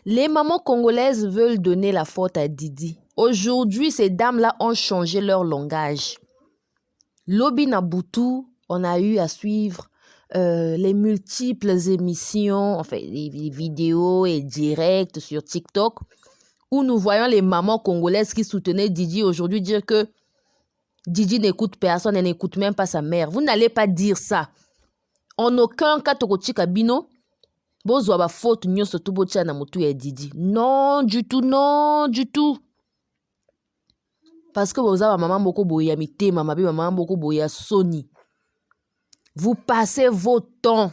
Les mamans congolaises veulent donner la faute à Didi. Aujourd'hui, ces dames-là ont changé leur langage. Lobi Nabutu, on a eu à suivre les multiples émissions, enfin les vidéos et directs sur TikTok, où nous voyons les mamans congolaises qui soutenaient Didi aujourd'hui dire que Didi n'écoute personne, elle n'écoute même pas sa mère. Vous n'allez pas dire ça. En aucun cas, Tokochi Kabino, bozwa ba faute nyonso tu botia na motu ya Didi. Non, du tout, non, du tout. Parce que vous avez maman beaucoup boya mité, maman beaucoup boya Sony. Vous passez vos temps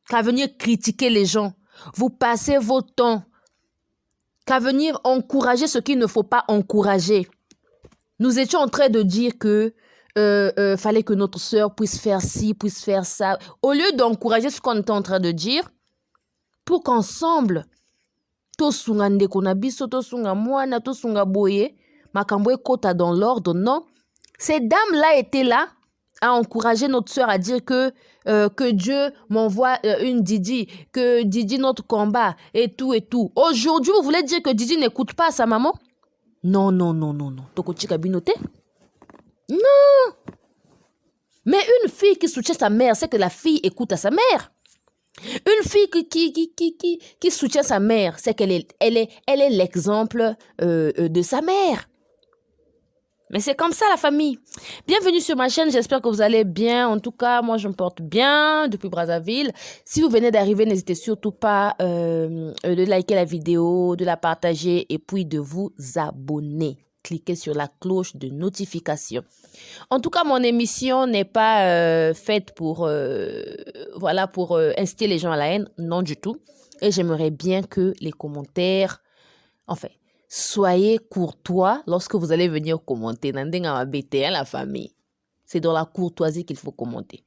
qu'à venir critiquer les gens. Vous passez vos temps qu'à venir encourager ce qu'il ne faut pas encourager. Nous étions en train de dire que fallait que notre sœur puisse faire ci, puisse faire ça. Au lieu d'encourager ce qu'on était en train de dire, pour qu'ensemble, tosunga ndeko na biso, tosunga mwana, tosunga boye, makambo ekota dans l'ordre, non. Ces dames-là étaient là à encourager notre sœur à dire que Dieu m'envoie une Didi, que Didi notre combat, et tout, et tout. Aujourd'hui, vous voulez dire que Didi n'écoute pas sa maman? Non, non, non, non, non. Tokochi Kabinote? Non. Mais une fille qui soutient sa mère, c'est que la fille écoute à sa mère. Une fille qui soutient sa mère, c'est qu'elle est l'exemple de sa mère. Mais c'est comme ça la famille. Bienvenue sur ma chaîne, j'espère que vous allez bien. En tout cas, moi je me porte bien depuis Brazzaville. Si vous venez d'arriver, n'hésitez surtout pas de liker la vidéo, de la partager et puis de vous abonner. Cliquez sur la cloche de notification. En tout cas, mon émission n'est pas faite pour, pour inciter les gens à la haine. Non du tout. Et j'aimerais bien que les commentaires... Enfin, soyez courtois lorsque vous allez venir commenter. La famille. C'est dans la courtoisie qu'il faut commenter.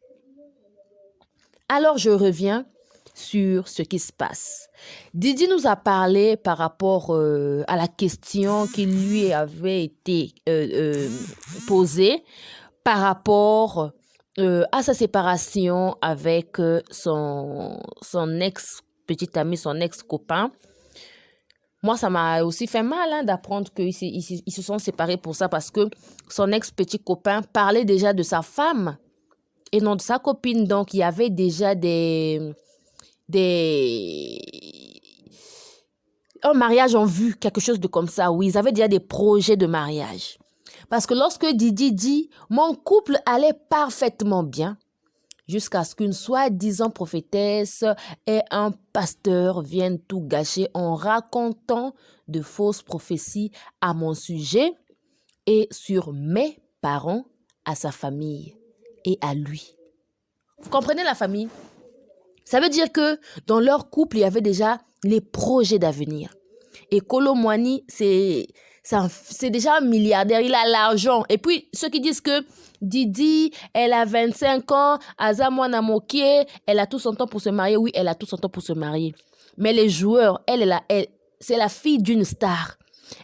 Alors, je reviens sur ce qui se passe. Didi nous a parlé par rapport à la question qui lui avait été posée par rapport à sa séparation avec son ex-petit ami, son ex-copain. Moi, ça m'a aussi fait mal d'apprendre qu'ils se sont séparés pour ça parce que son ex-petit copain parlait déjà de sa femme et non de sa copine. Donc, il y avait déjà un mariage en vue, quelque chose de comme ça. Oui, ils avaient déjà des projets de mariage. Parce que lorsque Didi dit « Mon couple allait parfaitement bien », jusqu'à ce qu'une soi-disant prophétesse et un pasteur viennent tout gâcher en racontant de fausses prophéties à mon sujet et sur mes parents, à sa famille et à lui. Vous comprenez la famille? Ça veut dire que dans leur couple, il y avait déjà les projets d'avenir. Et Kolo Muani, c'est déjà un milliardaire, il a l'argent. Et puis, ceux qui disent que Didi, elle a 25 ans, Azamwana Mokie, elle a tout son temps pour se marier. Oui, elle a tout son temps pour se marier. Mais les joueurs, c'est la fille d'une star.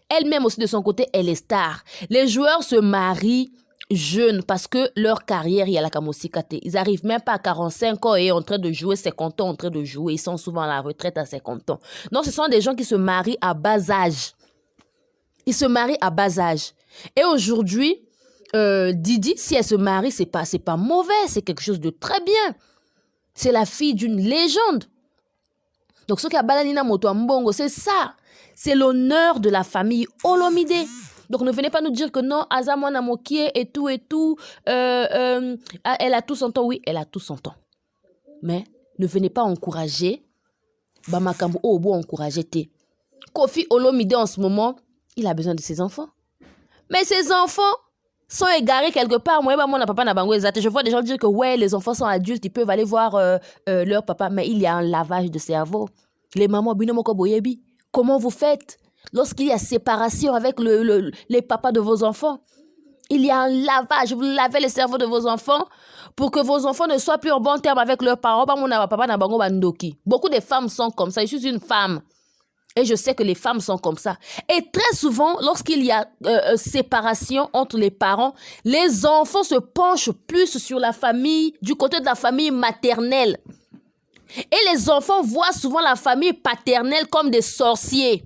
Elle-même aussi, de son côté, elle est star. Les joueurs se marient jeunes parce que leur carrière, il y a la kamosikate. Ils n'arrivent même pas à 45 ans et en train de jouer, 50 ans en train de jouer. Ils sont souvent à la retraite à 50 ans. Non, ce sont des gens qui se marient à bas âge. Ils se marient à bas âge. Et aujourd'hui, Didi, si elle se marie, c'est pas mauvais. C'est quelque chose de très bien. C'est la fille d'une légende. Donc, ce qui a balanina moto mbongo, c'est ça. C'est l'honneur de la famille Olomide. Donc, ne venez pas nous dire que non, Azamwana Mokie et tout, elle a tout son temps. Oui, elle a tout son temps. Mais ne venez pas encourager. Bamakambo Obo encourager te. Kofi Olomide en ce moment, il a besoin de ses enfants. Mais ses enfants sont égarés quelque part. Moi, je vois des gens dire que ouais, les enfants sont adultes, ils peuvent aller voir leur papa. Mais il y a un lavage de cerveau. Les mamans, comment vous faites lorsqu'il y a séparation avec les papas de vos enfants? Il y a un lavage. Vous lavez le cerveau de vos enfants pour que vos enfants ne soient plus en bon terme avec leurs parents. Beaucoup de femmes sont comme ça. Je suis une femme. Et je sais que les femmes sont comme ça. Et très souvent, lorsqu'il y a séparation entre les parents, les enfants se penchent plus sur la famille, du côté de la famille maternelle. Et les enfants voient souvent la famille paternelle comme des sorciers.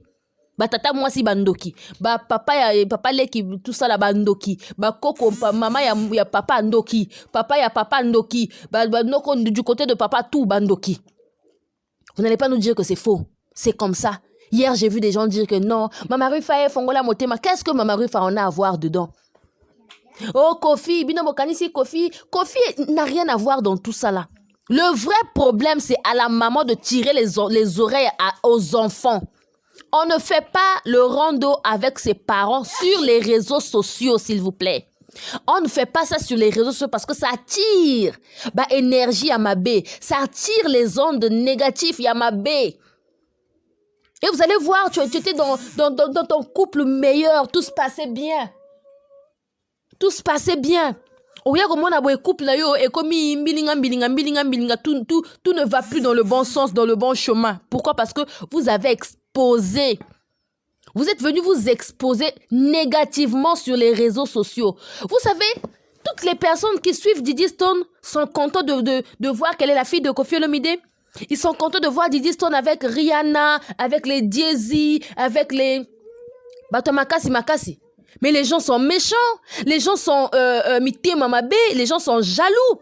Ba tata moi si bandoki, ba papa leki tout ça la bandoki, ba koko maman ya papa ndoki, papa ndoki, ba noko du côté de papa tout bandoki. Vous n'allez pas nous dire que c'est faux. C'est comme ça. Hier, j'ai vu des gens dire que non, Mama Rufa est fongola motema. Qu'est-ce que Mama Rufa en a à voir dedans? Oh, Kofi, binomo kanisi Kofi. Kofi n'a rien à voir dans tout ça là. Le vrai problème, c'est à la maman de tirer les oreilles aux enfants. On ne fait pas le rando avec ses parents sur les réseaux sociaux, s'il vous plaît. On ne fait pas ça sur les réseaux sociaux parce que ça attire énergie à ma baie. Ça attire les ondes négatives à ma baie. Et vous allez voir, tu étais dans ton couple meilleur. Tout se passait bien. Tout se passait bien. Tout ne va plus dans le bon sens, dans le bon chemin. Pourquoi? Parce que vous avez exposé. Vous êtes venu vous exposer négativement sur les réseaux sociaux. Vous savez, toutes les personnes qui suivent Didi Stone sont contents de voir qu'elle est la fille de Koffi Olomide. Ils sont contents de voir Didi Stone avec Rihanna, avec les Jay-Z, avec les Makasi. Mais les gens sont méchants. Les gens sont mité mamabé. Les gens sont jaloux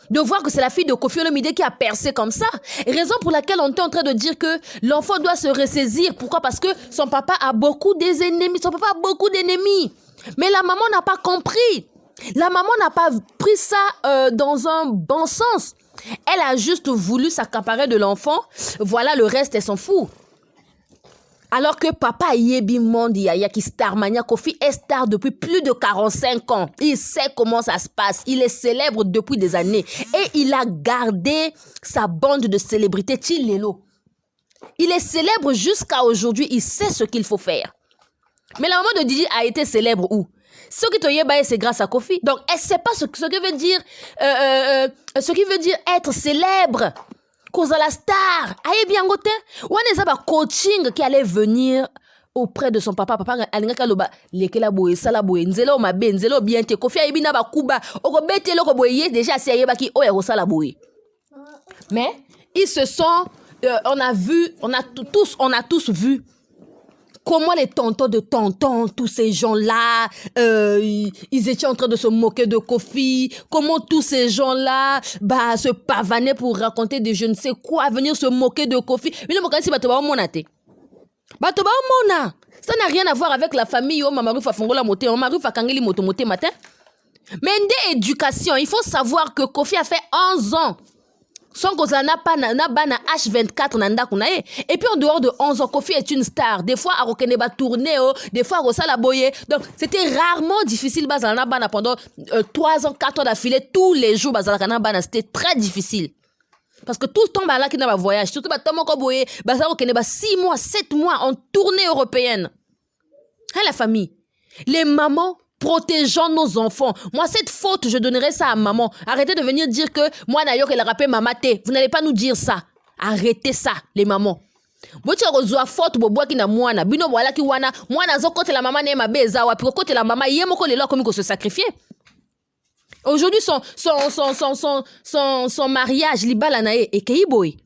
de voir que c'est la fille de Koffi Olomide qui a percé comme ça. Raison pour laquelle on est en train de dire que l'enfant doit se ressaisir. Pourquoi? Parce que son papa a beaucoup d'ennemis. Son papa a beaucoup d'ennemis. Mais la maman n'a pas compris. La maman n'a pas pris ça dans un bon sens. Elle a juste voulu s'accaparer de l'enfant. Voilà, le reste, elle s'en fout. Alors que papa Yebi Mondi Yaya qui Starmania Kofi est star depuis plus de 45 ans. Il sait comment ça se passe. Il est célèbre depuis des années. Et il a gardé sa bande de célébrités Chilelo. Il est célèbre jusqu'à aujourd'hui. Il sait ce qu'il faut faire. Mais la maman de Didi a été célèbre où? Ce qui te yeba, c'est grâce à Kofi. Donc, elle ne sait pas ce que veut dire, ce qui veut dire être célèbre. Cause à la star. Aïe bien gote. Ou on a coaching qui allait venir auprès de son papa. Papa alinga kaloba lekela boye sala boye nzelo ma be nzelo bien te Kofi ayebi na ba kuba. Oko bete loko boye déjà si ayeba ki oya sala boye. Mais ils se sont on a tous vu comment les tontons, tous ces gens-là, ils étaient en train de se moquer de Kofi. Comment tous ces gens-là, se pavanaient pour raconter des je ne sais quoi, venir se moquer de Kofi. Mais le mokasi batoba monate. Batoba mona. Ça n'a rien à voir avec la famille. Oh, Mama Rufa fongola moté, oh, Mama Rufa kangeli moto moté matin. Mais une éducation, il faut savoir que Kofi a fait 11 ans. Son cause n'a pas na H24 nanda kunae. Et puis en dehors de 11 ans, Kofi est une star. Des fois, à Rokeneba tourner, des fois, à la boye. Donc, c'était rarement difficile, bazalana bana pendant 3 ans, 4 ans d'affilée, tous les jours, bazalana bana, c'était très difficile. Parce que tout le temps, là, qui n'a pas voyage, surtout, Tomoko boye, bazalana Rokeneba 6 mois, 7 mois en tournée européenne. Hein, la famille? Les mamans, protégeons nos enfants. Moi, cette faute, je donnerai ça à maman. Arrêtez de venir dire que moi, Nayo, elle a rappelé Mamate. Vous n'allez pas nous dire ça. Arrêtez ça, les mamans. Bochi rozwa faute boboa ki na mwana. Bino wala ki wana. Mwana zo kote la maman ne ma beza wa. Puis kote la maman, yé moko le lo comme se sacrifier. Aujourd'hui, son mariage, libala nae, et keiboy.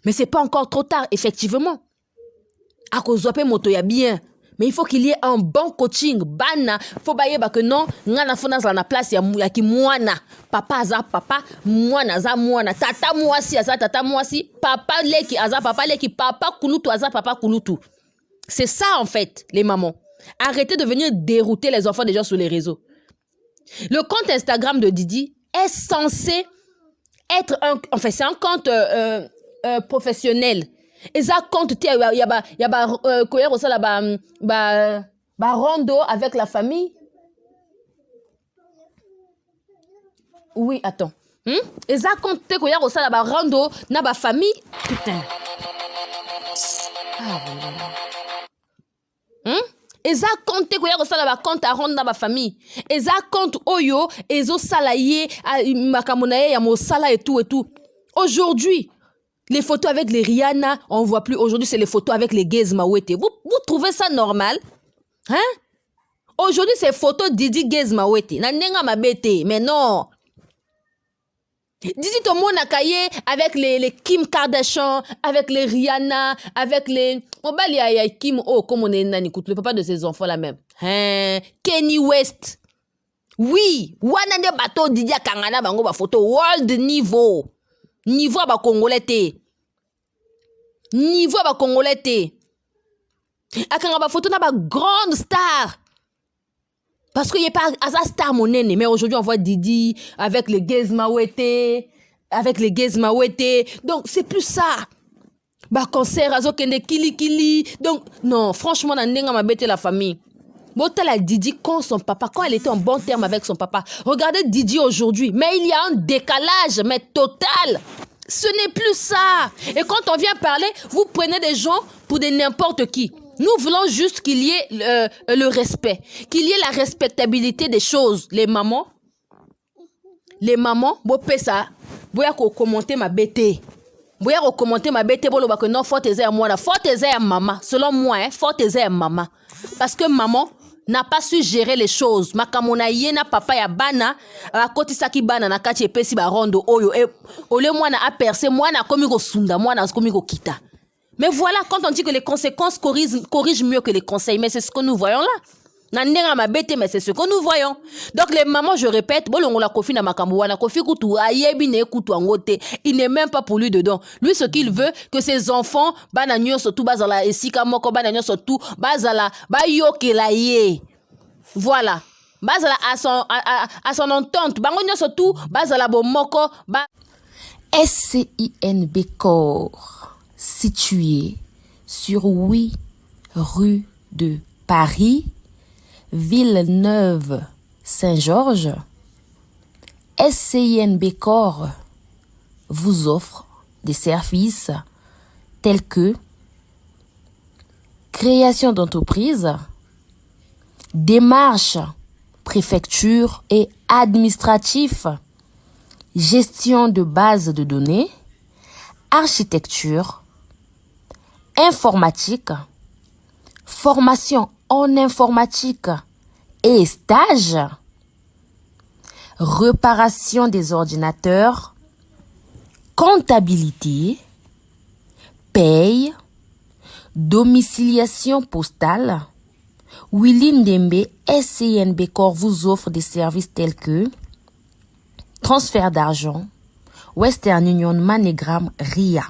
Mais c'est pas encore trop tard, effectivement. A cause pe moto ya bien. Mais il faut qu'il y ait un bon coaching. Bana, faut bailler que non, ngana fona za na place ya ki mwana. Papa za papa, mwana za mwana. Tata mwasi aza tata mwasi, papa leki aza papa leki, papa kulutu aza papa kulutu. C'est ça en fait, les mamans. Arrêtez de venir dérouter les enfants des gens sur les réseaux. Le compte Instagram de Didi est censé être enfin c'est un compte professionnel. Et ça compte il y a rondo avec la famille. Oui, attends. Et ça compte il y a rondo na ba famille. Putain. Et ça compte il y a compte à rondo na ba famille. Et ça compte oyo ezo salaye makamonaye ya mo sala et tout. Aujourd'hui, les photos avec les Rihanna, on ne voit plus. Aujourd'hui, c'est les photos avec les Gez Mawete. Vous trouvez ça normal? Hein? Aujourd'hui, c'est photos Didi Gez Mawete. Na nenga mabete. Mais non. Didi Tomo Nakaye avec les Kim Kardashian, avec les Rihanna, avec les... On va aller Kim, oh, comme on est nani, écoute, le papa de ses enfants là même. Hein? Kenny West. Oui, Wanande Bato Didi Kangana Bango ba photo world niveau. Niveau ba Congolais te. Niveau ba Congolais te. Akanga ba photo na ba grande star. Parce qu'il n'y a pas Asa Star mon aîné, mais aujourd'hui on voit Didi avec les Gezma Wete, avec les Gezma Wete. Donc c'est plus ça. Bah concert Azo Kende Kili. Donc non, franchement on a m'a bêté la famille. Bon, la Didi quand son papa, quand elle était en bon terme avec son papa. Regardez Didi aujourd'hui, mais il y a un décalage, mais total. Ce n'est plus ça. Et quand on vient parler, vous prenez des gens pour des n'importe qui. Nous voulons juste qu'il y ait le respect, qu'il y ait la respectabilité des choses. Les mamans, bon ça, vous commenter ma bête. Vous commenter ma bête, vous que non, faut aiser à moi, faut aiser à maman. Selon moi, faut aiser à maman. Parce que maman n'a pas su gérer les choses. Makamona yena papa ya bana, a koti saki bana na kati epesi ba rondo oyo e ole moi na a percé, moi na komi ko sunda, moi na komi ko kita. Mais voilà, quand on dit que les conséquences corrigent mieux que les conseils, mais c'est ce que nous voyons là. Nandera ma bête, mais c'est ce que nous voyons. Donc les mamans, je répète, bolongo la kofi na makambo na kofi kutu ayebi ne kutu angote, il n'est même pas pour lui dedans. Lui ce qu'il veut que ses enfants bana nyoso tout bazala esika moko bana nyoso tout bazala ba yokela ye. Voilà. Bazala à son entente, bango nyoso tout bazala bo moko ba SCINB Corps, situé sur 8 rue de Paris, Villeneuve-Saint-Georges. SCINB Corps vous offre des services tels que création d'entreprise, démarches préfecture et administratif, gestion de bases de données, architecture, informatique, formation en informatique et stage, réparation des ordinateurs, comptabilité, paye, domiciliation postale. Willy Ndembe SCINB Corps vous offre des services tels que transfert d'argent, Western Union, MoneyGram, RIA.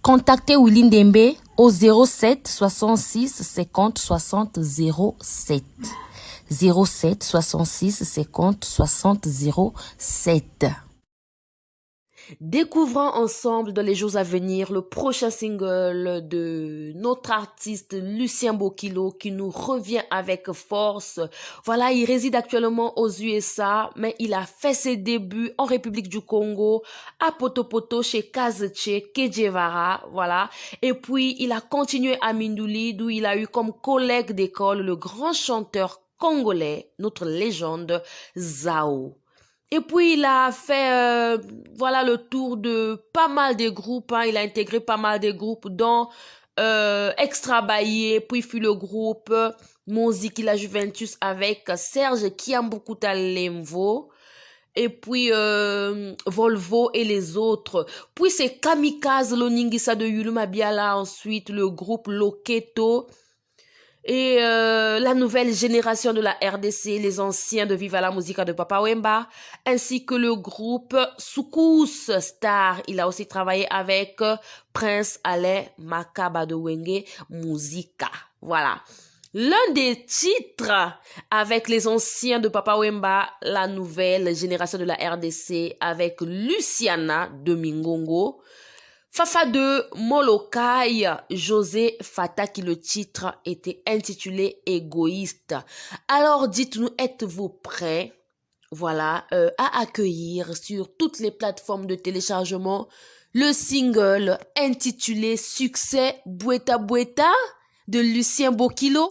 Contactez Willy Ndembe au 07 66 50 60 07. 07 66 50 60 07. Découvrons ensemble dans les jours à venir le prochain single de notre artiste Lucien Bokilo qui nous revient avec force. Voilà, il réside actuellement aux USA, mais il a fait ses débuts en République du Congo, à Potopoto chez Kazeche Kejevara, voilà. Et puis, il a continué à Mindouli, d'où il a eu comme collègue d'école le grand chanteur congolais, notre légende Zao. Et puis, il a fait voilà le tour de pas mal de groupes. Hein. Il a intégré pas mal de groupes, dont Extra Baye, puis fut le groupe Musique la Juventus avec Serge Kiambukuta Lemvo. Et puis Volvo et les autres. Puis c'est Kamikaze Loningisa de Yuluma Biala. Ensuite, le groupe Loketo. Et la nouvelle génération de la RDC, les anciens de Viva la Musica de Papa Wemba, ainsi que le groupe Soukous Star. Il a aussi travaillé avec Prince Alain Makaba de Wenge Musica. Voilà. L'un des titres avec les anciens de Papa Wemba, la nouvelle génération de la RDC avec Luciana de Mingongo. Fafa de Molokai, José Fata, qui le titre était intitulé Égoïste. Alors dites-nous, êtes-vous prêts, voilà, à accueillir sur toutes les plateformes de téléchargement le single intitulé Succès Boueta Boueta de Lucien Bokilo?